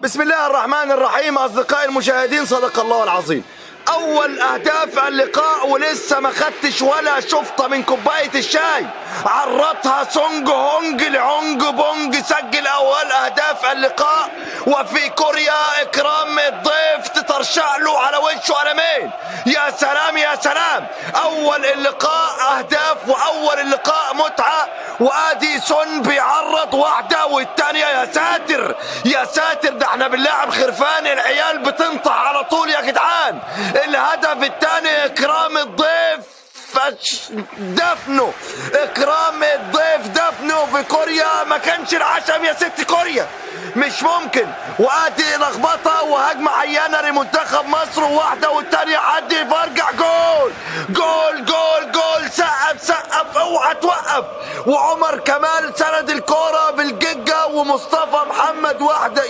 بسم الله الرحمن الرحيم. أصدقائي المشاهدين، صدق الله العظيم. أول أهداف اللقاء ولسه ما خدتش ولا شفطة من كوباية الشاي، عرضها سونج هونج لعونج بونج، سجل أول أهداف اللقاء. وفي كوريا إكرام الضيف تترشح له على وشه قلمين. يا سلام يا سلام، أول اللقاء أهداف وأول اللقاء متعة. وادي سون بيعرض واحدة والتانية، يا ساتر يا ساتر، ده احنا بنلعب خرفان، العيال بتنطح على طول يا جدعان. الهدف الثاني اكرام الضيف دفنه، اكرام الضيف دفنه في كوريا. ما كانش العشم يا ست كوريا، مش ممكن. وادي لخبطه وهجمه عيانه لمنتخب مصر، وواحده والتانيه حد يفرجع. جول جول جول جول، سقف سقف، اوعى توقف. وعمر كمال سند الكوره بالججه، ومصطفى محمد واحده.